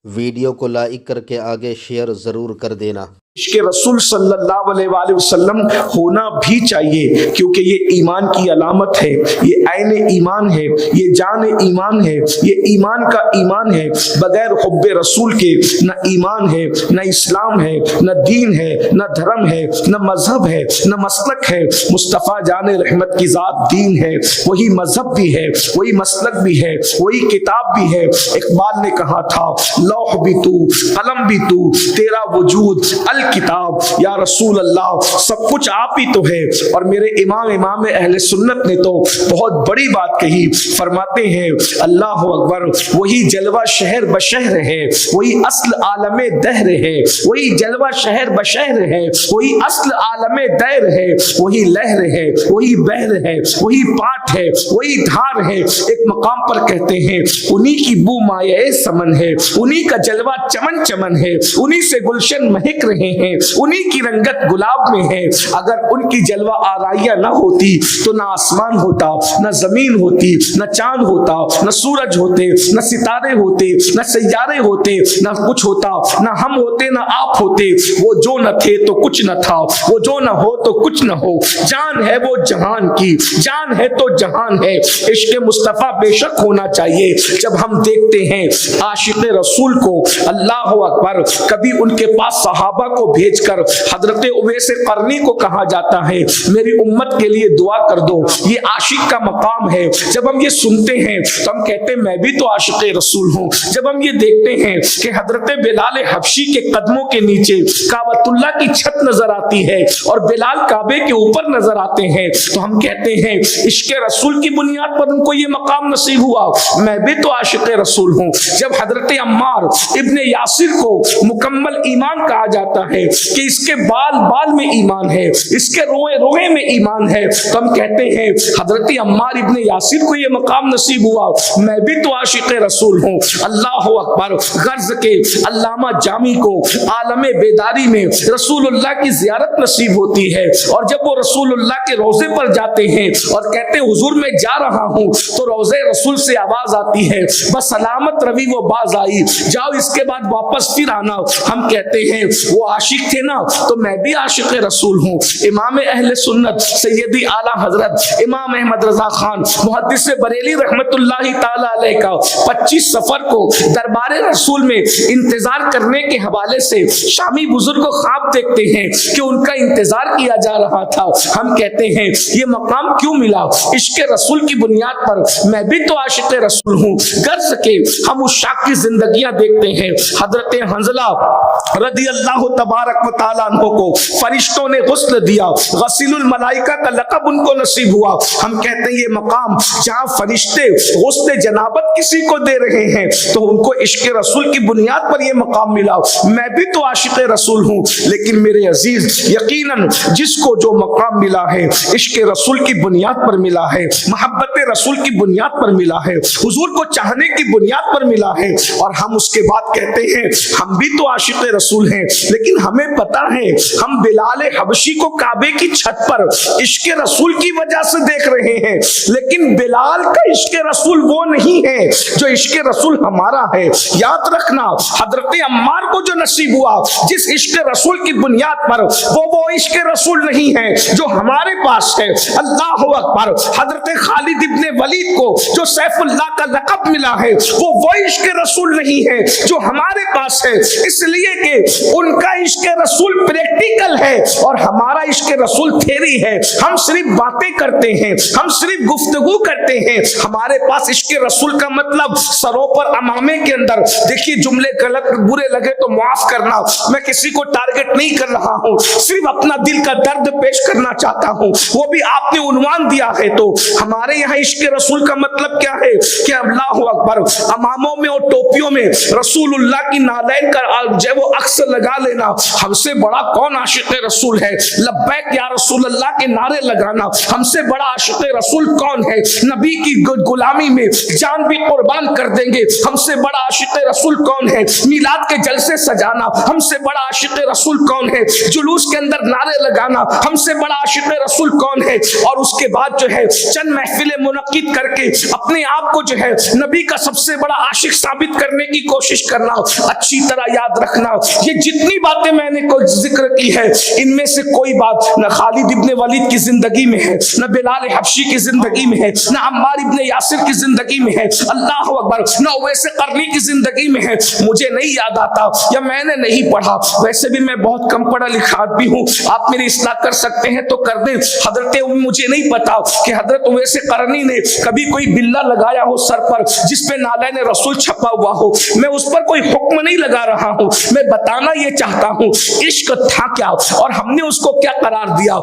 Video को like करके आगे शेयर ज़रूर कर देना। इश्क़ रसूल सल्लल्लाहु अलैहि वसल्लम होना भी चाहिए, क्योंकि ये ईमान की अलामत है, ये ऐन ईमान है, ये जान ईमान है, ये ईमान का ईमान है। बगैर हुब्बे रसूल के न ईमान है, न इस्लाम है, न दीन है, न धर्म है, न मजहब है, न मसलक है। मुस्तफ़ा जाने रहमत की ज़ात दीन है, वही मजहब भी है, वही मसलक भी है, वही किताब भी है। इकबाल ने कहा था, लौह भी तू, कलम भी तू, तेरा वजूद अल किताब। या रसूल अल्लाह, सब कुछ आप ही तो है। और मेरे इमाम अहले सुन्नत ने तो बहुत बड़ी बात कही, फरमाते हैं अल्लाह अकबर, वही जलवा शहर बशहर है, वही अस्ल आलमे दहर है, वही जलवा शहर बशहर है, वही अस्ल आलमे दहर है, वही लहर है, वही बहर है, वही पाठ है, वही धार है। एक मकाम पर कहते हैं उन्हीं की बू माये समन है, उन्हीं का जलवा चमन चमन है, उन्हीं से गुलशन महक रहे हैं, उन्हीं की रंगत गुलाब में है। अगर उनकी जलवा आराइया ना होती तो ना आसमान होता, ना जमीन होती, ना चांद होता, ना सूरज होते, ना सितारे होते, ना सैयारे होते, ना कुछ होता, ना हम होते, ना आप होते। वो जो न थे तो कुछ न था, वो जो न हो तो कुछ न हो। जान है वो जहान की, जान है तो जहान है। इश्क़ मुस्तफ़ा बेशक होना चाहिए। जब हम देखते हैं आशिक़ रसूल को, अल्लाह अकबर, कभी उनके पास सहाबा को भेजकर हजरत उवैस करनी को कहा जाता है मेरी उम्मत के लिए दुआ कर दो। ये आशिक का मकाम है। जब हम ये सुनते हैं तो हम कहते हैं मैं भी तो आशिक रसूल हूँ। जब हम ये देखते हैं कि हजरत बिलाल हबशी के कदमों के नीचे काबतुल्लाह की छत नजर आती है और बिलाल काबे के ऊपर नजर आते हैं, तो हम कहते हैं इश्क़ रसूल की बुनियाद पर उनको ये मकाम नसीब हुआ, मैं भी तो आशिक रसूल हूँ। जब हजरत अम्मार इब्ने यासिर को मुकम्मल ईमान कहा जाता है कि इसके बाल बाल में ईमान है, इसके रोए रोए में ईमान है, तो हम कहते हैं हजरत अम्मार इब्ने यासिर को ये मकाम नसीब हुआ, मैं भी तो आशिक रसूल हूँ। अल्लाह अकबर। गर्ज के अल्लामा जामी को आलमे बेदारी में रसूलुल्लाह की जियारत नसीब होती है, और जब वो रसूलुल्लाह के रोजे पर जाते हैं और कहते हैं हुजूर मैं जा रहा हूँ, तो रोजे रसूल से आवाज आती है बस सलामत रवि वो बाज आई, जाओ इसके बाद वापस फिर आना। हम कहते हैं वो आशिक थे ना, तो मैं भी आशिक रसूल हूँ। इमाम अहले सुन्नत सैयदी आला हजरत इमाम अहमद रजा खान मुहद्दिस बरेली रहमतुल्लाहि ताला अलैह का 25 सफर को दरबारे रसूल में इंतजार करने के हवाले से शामी बुजुर्ग को ख्वाब देखते हैं कि उनका इंतजार किया जा रहा था। हम कहते हैं ये मकाम क्यों मिला? इश्क़ रसूल की बुनियाद पर मैं भी तो आशिक रसूल हूँ। गर्ज के हम उस शाख की जिंदगियां देखते हैं। हजरत हंजला रदी अल्लाह तबारक व तआला अन्हु को फरिश्तों ने गुस्ल दिया, गसीलुल मलाइका का लक़ब उनको नसीब हुआ। हम कहते हैं ये मकाम जहाँ फरिश्ते गुस्ल जनाबत किसी को दे रहे हैं, तो उनको इश्क़ रसूल की बुनियाद पर ये मकाम मिला। मैं भी तो आशिक़ रसूल हूँ। लेकिन मेरे अजीज, यकीनन जिसको जो मकाम मिला है इश्क़ रसूल की बुनियाद पर मिला है, मोहब्बत रसूल की बुनियाद पर मिला है, हुजूर को चाहने की बुनियाद पर मिला है, और हम उसके बाद कहते हैं हम भी तो आशिक़ रसूल हैं। लेकिन हमें पता है हम बिलाल हबशी को काबे की छत पर इश्क़ रसूल की वजह से देख रहे हैं, लेकिन बिलाल का इश्क़ रसूल वो नहीं है जो इश्क़ रसूल हमारा है। याद रखना, हजरत अम्मार को जो नसीब हुआ जिस इश्क़ रसूल की बुनियाद पर, वो इश्क़ रसूल नहीं है जो हमारे पास है। अल्लाह अकबर। हजरत खालिद इब्ने वलीद को जो सैफुल्लाह का लक़ब मिला है, वो इश्क़ रसूल नहीं है जो हमारे पास है, इसलिए कि उनका इश्क़ रसूल प्रैक्टिकल है और हमारा इश्क़ रसूल थ्योरी है। हम सिर्फ बातें करते हैं, हम सिर्फ गुफ्तगू करते हैं। हमारे पास इश्क़ रसूल का मतलब सरों पर अमामे के अंदर, देखिए जुमले गलत बुरे लगे तो माफ करना, मैं किसी को टारगेट नहीं कर रहा हूँ, सिर्फ अपना दिल का दर्द पेश करना चाहता हूँ, वो भी आपने उन्वान दिया है। तो हमारे यहाँ इश्क़ रसूल का मतलब क्या है कि अल्लाह अकबर, अमामों में और टोपियों में रसूलुल्लाह की नालैन का जो वो अक्स लगा लेना, हमसे बड़ा कौन आशिक रसूल है, लब्बैक या रसूल अल्लाह के नारे लगाना, हमसे बड़ा आशिक रसूल कौन है, नबी की गुलामी में जान भी कुर्बान कर देंगे, हमसे बड़ा आशिक रसूल कौन है, मिलाद के जलसे सजाना, हमसे बड़ा आशिक रसूल कौन है, जुलूस के अंदर नारे लगाना, हमसे बड़ा आशिक रसूल कौन है, और उसके बाद जो है चंद महफिलें मुनक्किद करके अपने आप को जो है नबी का सबसे बड़ा आशिक साबित करने की कोशिश करना। अच्छी तरह याद रखना, ये जितनी बातें मैंने जिक्र की है, इनमें से कोई बात न खालिद इब्ने वलीद की जिंदगी में है, न बिलाल हबशी की जिंदगी में है, न अम्मार इब्ने यासिर की जिंदगी में है, अल्लाह अकबर, न उवैस करनी की जिंदगी में है। मुझे नहीं याद आता या मैंने नहीं पढ़ा, वैसे भी मैं बहुत कम पढ़ा लिखा आदमी हूँ, आप मेरी इस्लाह कर सकते हैं तो कर दें। हजरत मुझे नहीं पता कि हजरत उवैस करनी ने कभी कोई बिल्ला लगाया हो सर पर जिसपे नालैन रसूल छपा हुआ हो, मैं उस पर कोई हुक्म नहीं लगा रहा हूं, मैं बताना ये चाहता हूं इश्क था क्या और हमने उसको क्या करार दिया।